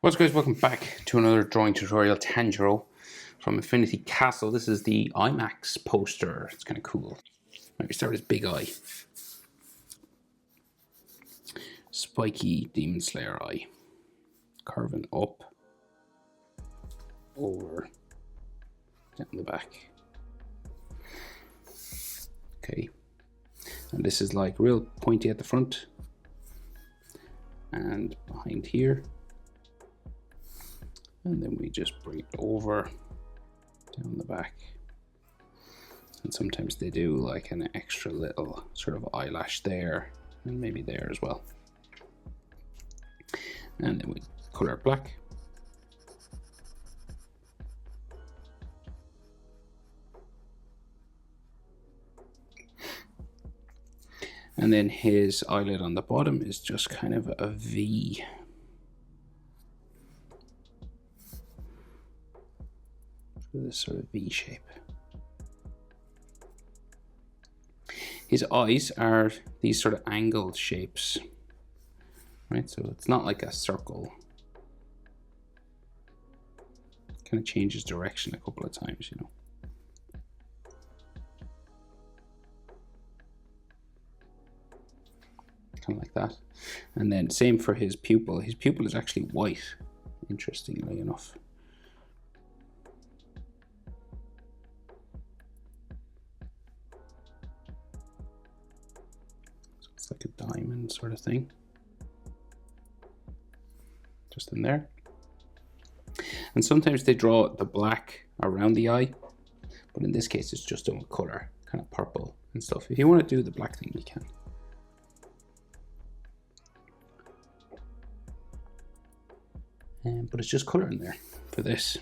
What's up guys, welcome back to another drawing tutorial. Tanjiro from Infinity Castle. This is the IMAX poster. It's kind of cool. Maybe start with his big eye. Spiky Demon Slayer eye. Curving up, over, down the back. Okay. And this is like real pointy at the front. And behind here. And then we just bring it over, down the back. And sometimes they do like an extra little sort of eyelash there, and maybe there as well. And then we color it black. And then his eyelid on the bottom is just kind of a V. This sort of V shape. His eyes are these sort of angled shapes, right? So it's not like a circle. Kind of changes direction a couple of times, you know. Kind of like that. And then same for his pupil. His pupil is actually white, interestingly enough. It's like a diamond sort of thing, just in there. And sometimes they draw the black around the eye, but in this case it's just done with color, kind of purple and stuff. If you want to do the black thing, you can. But it's just color in there for this.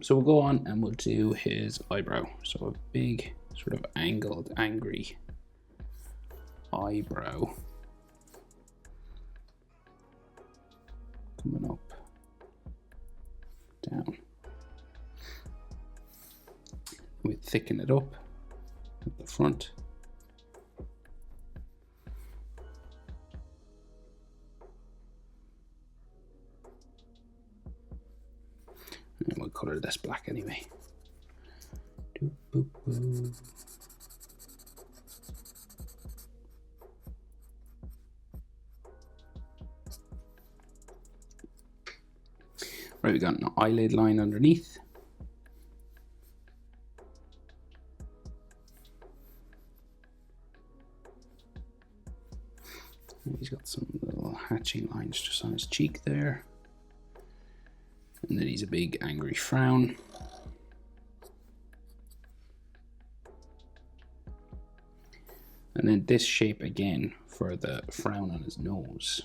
So we'll go on and we'll do his eyebrow. So a big sort of angled, angry eyebrow coming up, down. We thicken it up at the front. And we'll color this black anyway. Doop, boop, boop. Right, we got an eyelid line underneath. And he's got some little hatching lines just on his cheek there. And then he's a big angry frown. And then this shape again for the frown on his nose.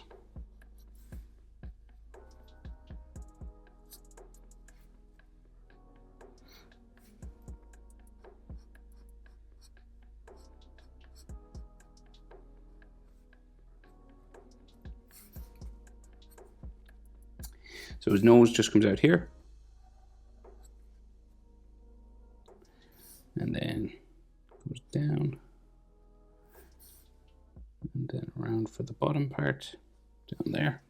So his nose just comes out here. And then goes down. And then around for the bottom part, down there.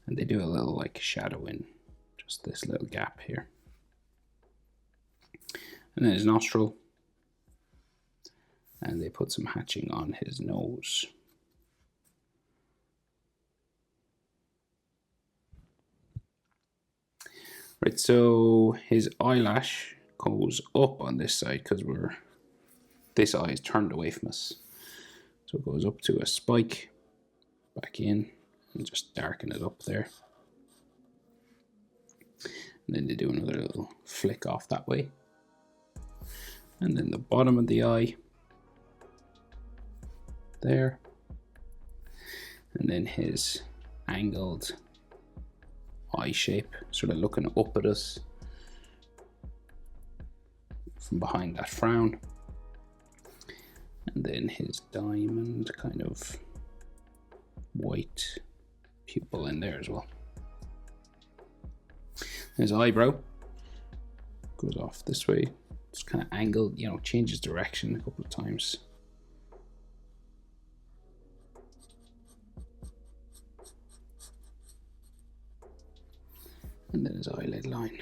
And they do a little like shadow in just this little gap here. And then his nostril. And they put some hatching on his nose. Right, so his eyelash goes up on this side because this eye is turned away from us. So it goes up to a spike, back in, and just darken it up there. And then they do another little flick off that way. And then the bottom of the eye, there. And then his angled eye shape, sort of looking up at us from behind that frown. And then his diamond kind of white pupil in there as well. His eyebrow goes off this way. It's kind of angled, you know, changes direction a couple of times. And then his eyelid line.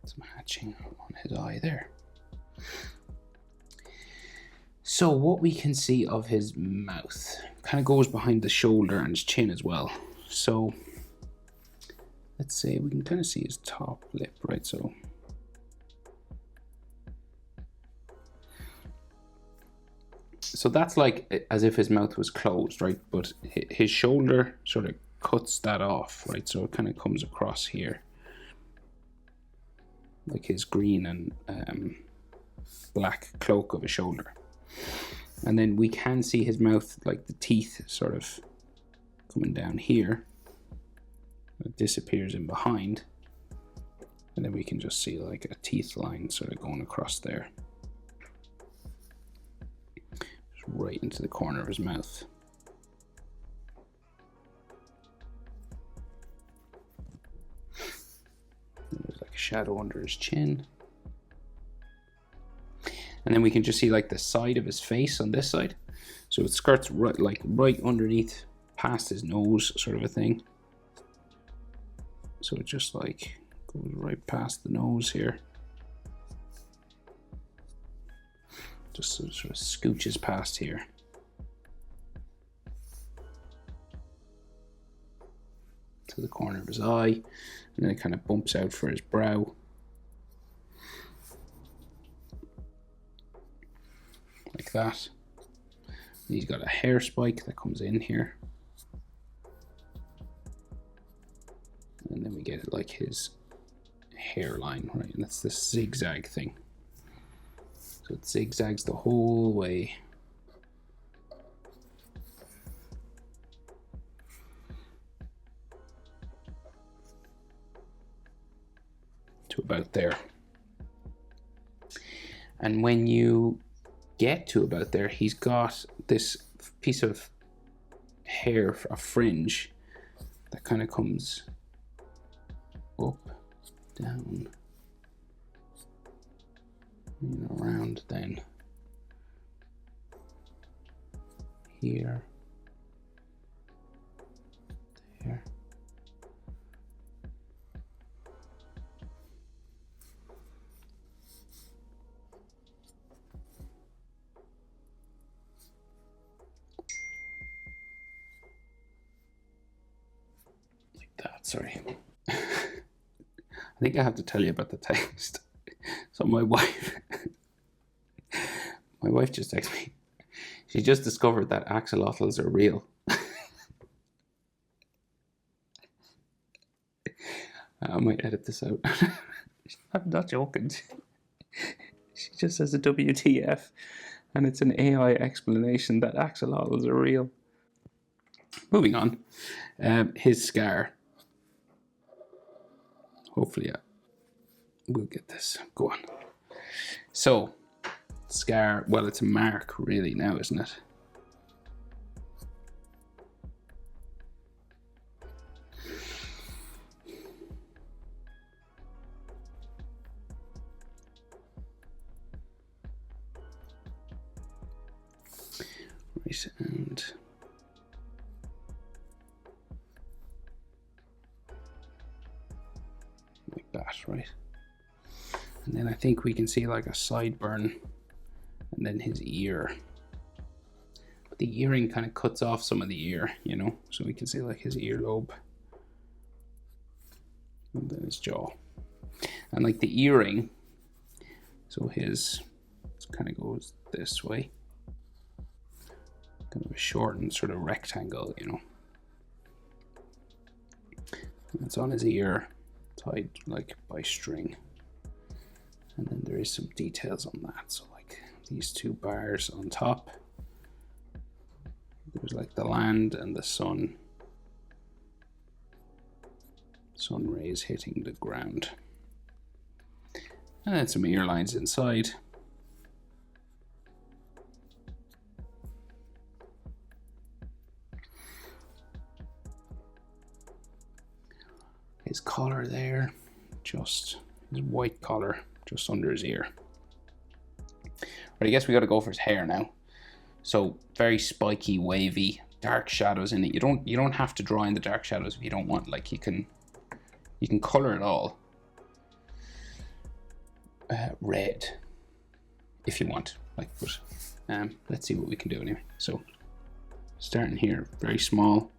Some hatching on his eye there. So what we can see of his mouth kind of goes behind the shoulder and his chin as well. So let's say we can kind of see his top lip, right? So that's like as if his mouth was closed, right? But his shoulder sort of cuts that off, right? So it kind of comes across here, like his green and black cloak of his shoulder. And then we can see his mouth, like the teeth sort of coming down here. It disappears in behind. And then we can just see like a teeth line sort of going across there. Just right into the corner of his mouth. And there's like a shadow under his chin. And then we can just see like the side of his face on this side. So it skirts right underneath, past his nose, sort of a thing. So it just like goes right past the nose here. Just sort of scooches past here. To the corner of his eye. And then it kind of bumps out for his brow. Like that. And he's got a hair spike that comes in here. And then we get like his hairline, right? And that's this zigzag thing. So it zigzags the whole way. To about there. And when you get to about there, he's got this piece of hair, a fringe, that kind of comes up, down, and around then here, there. Sorry. I think I have to tell you about the text. So my wife just texted me. She just discovered that axolotls are real. I might edit this out. I'm not joking. She just says a WTF, and it's an AI explanation that axolotls are real. Moving on. His scar. Hopefully we'll get this. Go on. So, scar, well, it's a mark really now, isn't it? Right, and that, right? And then I think we can see like a sideburn and then his ear. But the earring kind of cuts off some of the ear, you know, so we can see like his earlobe and then his jaw. And like the earring, so his kind of goes this way, kind of a shortened sort of rectangle, you know. And it's on his ear, tied like by string, and then there is some details on that. So like these two bars on top, there's like the land and the sun rays hitting the ground, and then some ear lines inside. His collar there, just his white collar just under his ear. But I guess we got to go for his hair now. So very spiky, wavy, dark shadows in it. You don't have to draw in the dark shadows if you don't want. Like you can color it all red if you want. Like, but let's see what we can do anyway. So starting here, very small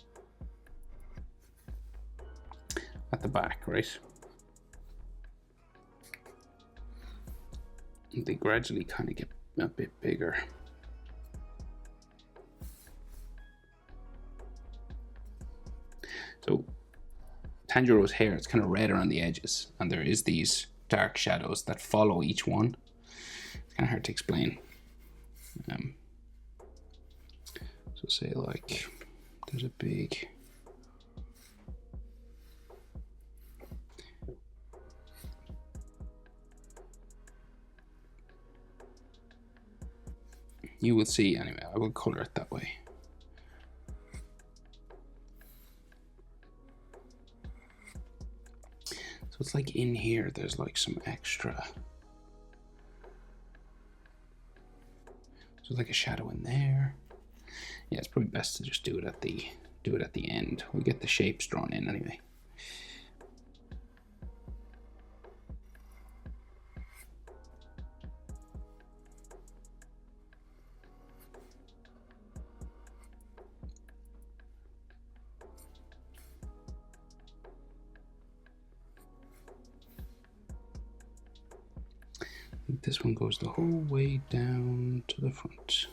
at the back, right? They gradually kind of get a bit bigger. So Tanjiro's hair, it's kind of red around the edges, and there is these dark shadows that follow each one. It's kind of hard to explain. So say like there's a big you will see anyway. I will color it that way. So it's like in here there's like some extra, so like a shadow in there. Yeah, it's probably best to just do it at the end. We'll get the shapes drawn in anyway. I think this one goes the whole way down to the front.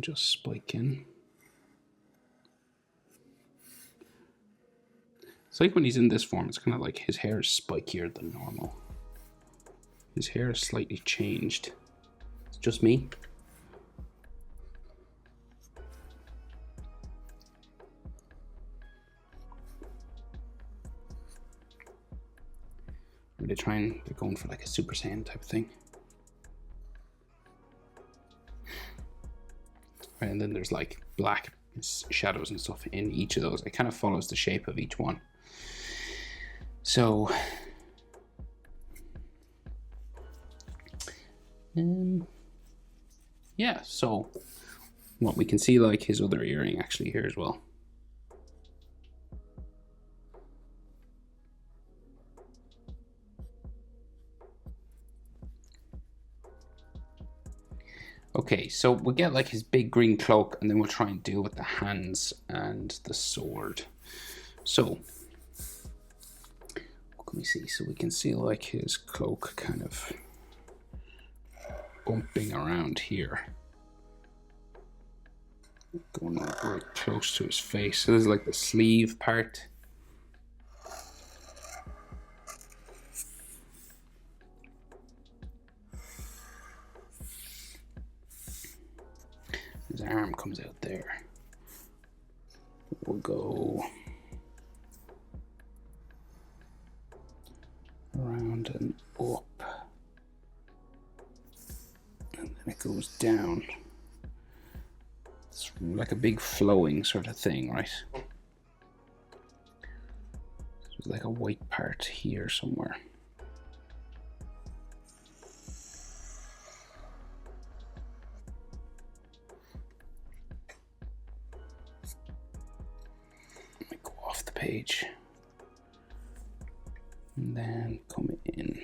Just spike in. It's like when he's in this form, it's kind of like his hair is spikier than normal. His hair is slightly changed. It's just me. They're going for like a Super Saiyan type thing. Right, and then there's like black shadows and stuff in each of those. It kind of follows the shape of each one. So yeah, so what we can see like his other earring actually here as well. Okay, so we'll get like his big green cloak, and then we'll try and deal with the hands and the sword. So what can we see? So we can see like his cloak kind of bumping around here, going like very close to his face. So this is like the sleeve part. His arm comes out there. We'll go around and up, and then it goes down. It's like a big flowing sort of thing, right? There's like a white part here somewhere. Page, and then come in.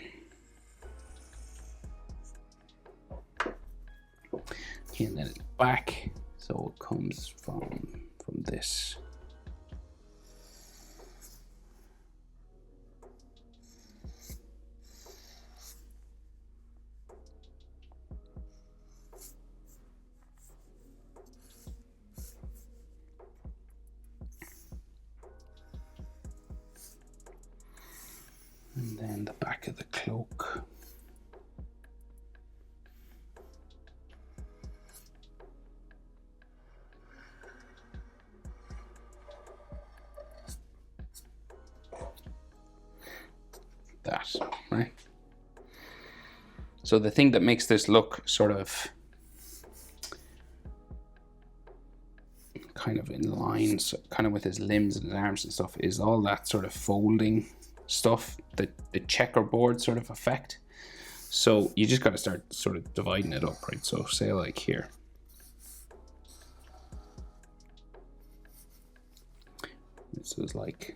Okay, and then it's back, so it comes from this. back of the cloak. That, right? So the thing that makes this look sort of kind of in lines, kind of with his limbs and his arms and stuff, is all that sort of folding stuff, the checkerboard sort of effect. So you just got to start sort of dividing it up, right? So say like here. This is like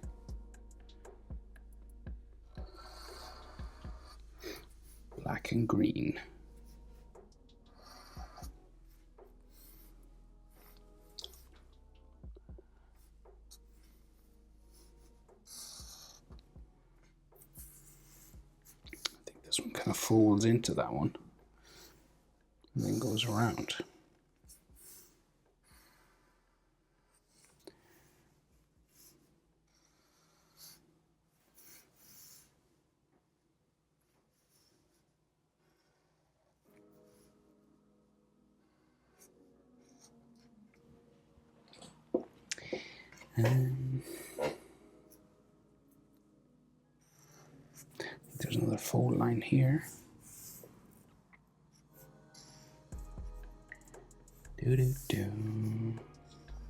black and green. I think this one kind of folds into that one and then goes around. There's another fold line here.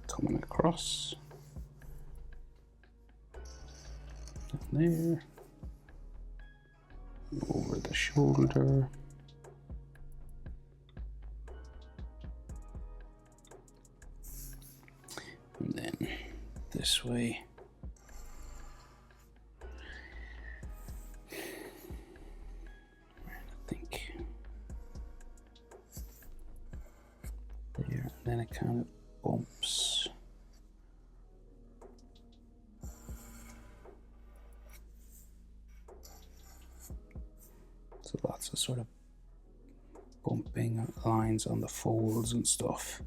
Coming across. Down there. Over the shoulder. And then this way. Then it kind of bumps. So lots of sort of bumping lines on the folds and stuff.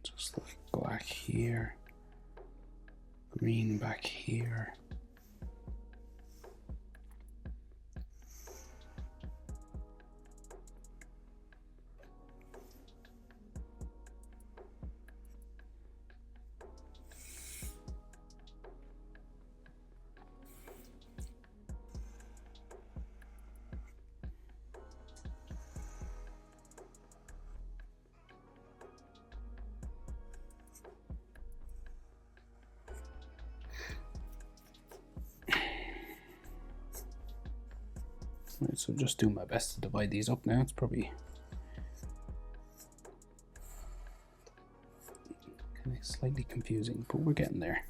Just like black here, green back here. Right, so just do my best to divide these up now. It's probably kind of slightly confusing, but we're getting there.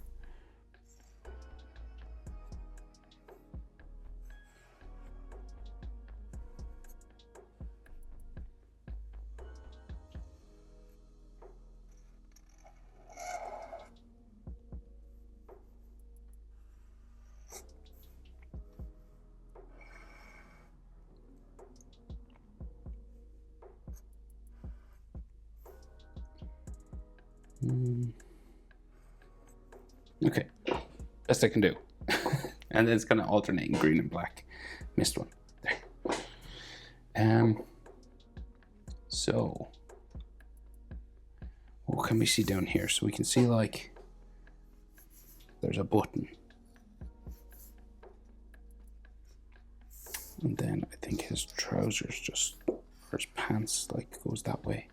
Okay, best I can do. And then it's kind of alternating green and black. Missed one. There. So what can we see down here? So we can see like there's a button. And then I think his trousers just, or his pants like goes that way.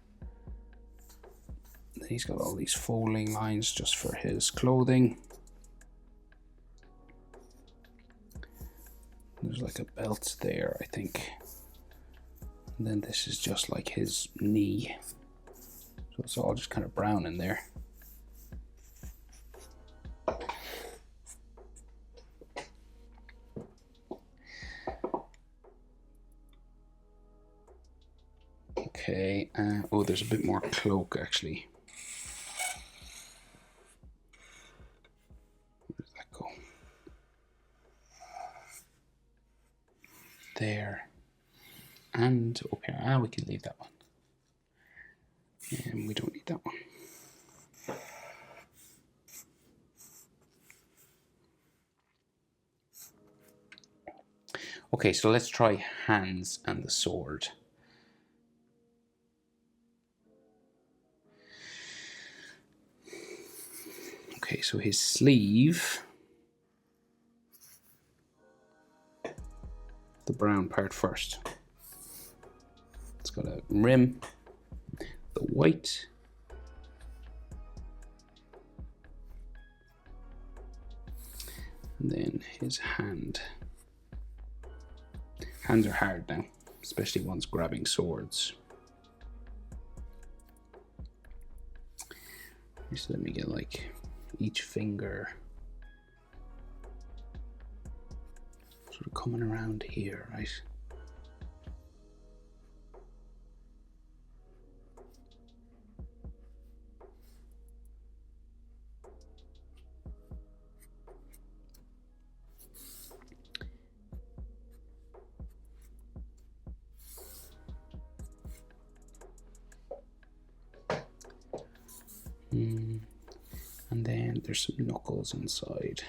Then he's got all these folding lines just for his clothing. There's like a belt there, I think. And then this is just like his knee. So it's all just kind of brown in there. Okay, Oh, there's a bit more cloak actually. Where did that go? There. And up here. We can leave that one. And we don't need that one. Okay, so let's try hands and the sword. Okay, so his sleeve, the brown part first. It's got a rim, the white, and then his hand. Hands are hard now, especially once grabbing swords. So let me get like each finger sort of coming around here, right? And then there's some knuckles inside.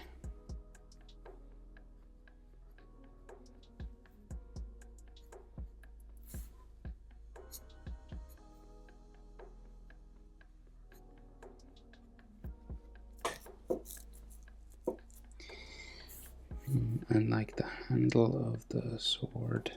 And like the handle of the sword.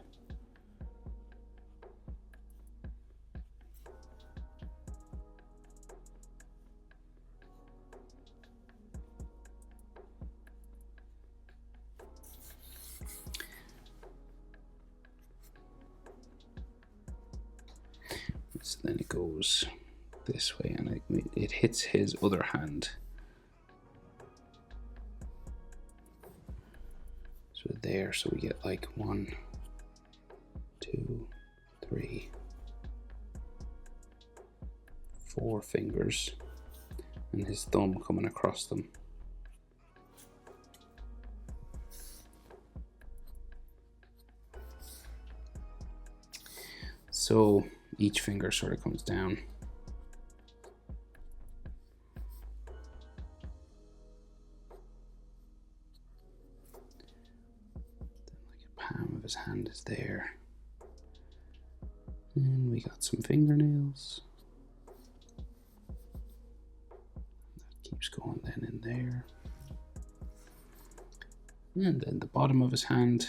So then it goes this way and it hits his other hand. So there, so we get like 1, 2, 3, 4 fingers and his thumb coming across them. So each finger sort of comes down. Palm of his hand is there. And we got some fingernails. That keeps going then in there. And then the bottom of his hand.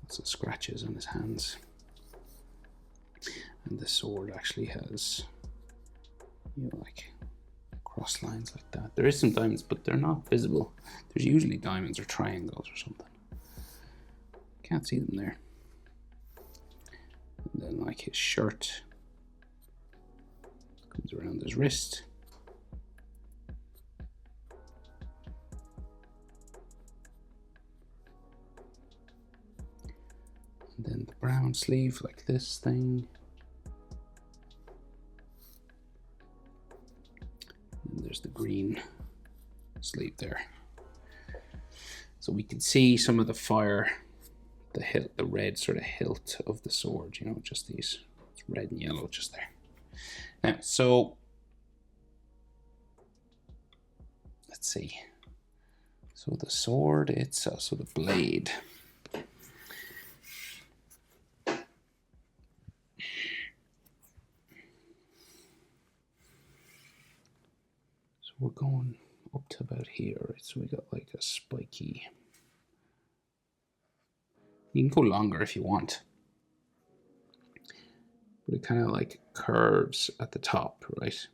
Lots of scratches on his hands. And the sword actually has, you know, like cross lines like that. There is some diamonds, but they're not visible. There's usually diamonds or triangles or something. Can't see them there. And then like his shirt comes around his wrist. And then the brown sleeve like this thing. And there's the green sleeve there. So we can see some of the fire, the hilt, the red sort of hilt of the sword, you know, just these, it's red and yellow just there. Now, so let's see. So the sword itself, so the blade. So we're going up to about here, right? So we got like a spiky. You can go longer if you want. But it kind of like curves at the top, right?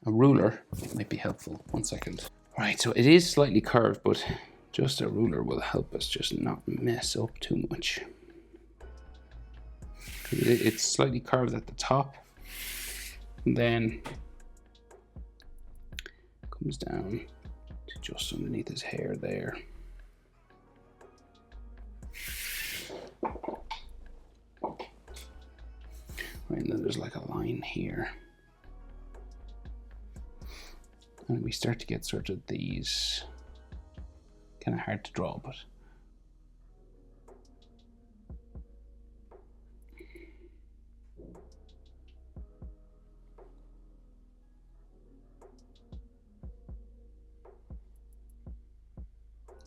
A ruler might be helpful. 1 second. Right, so it is slightly curved, but just a ruler will help us just not mess up too much. It's slightly curved at the top, and then comes down to just underneath his hair there. Right, and then there's like a line here. And we start to get sort of these kind of hard to draw, but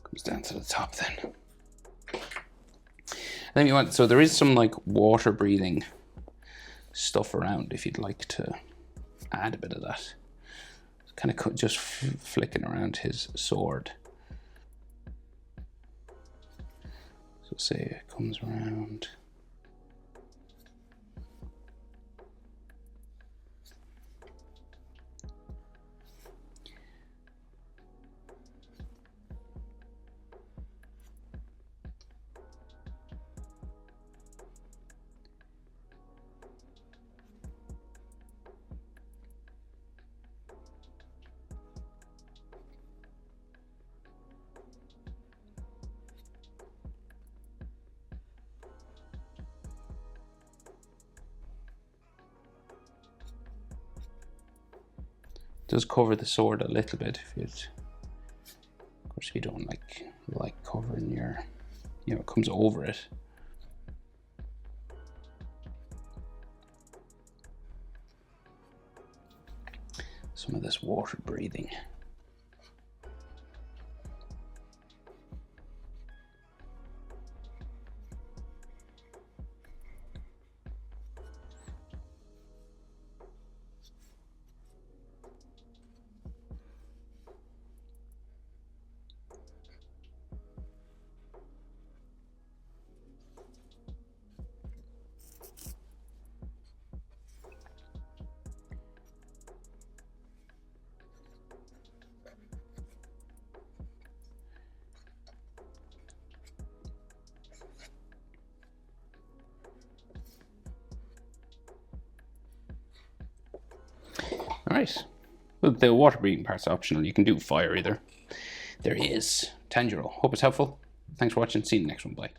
comes down to the top then. Then you want, so there is some like water breathing stuff around if you'd like to add a bit of that. Kind of just flicking around his sword. So say it comes around. Does cover the sword a little bit if it, of course, if you don't like covering your, you know, it comes over it. Some of this water breathing. All right, well, the water breathing part's optional. You can do fire either. There he is, Tanjiro. Hope it's helpful. Thanks for watching. See you in the next one. Bye.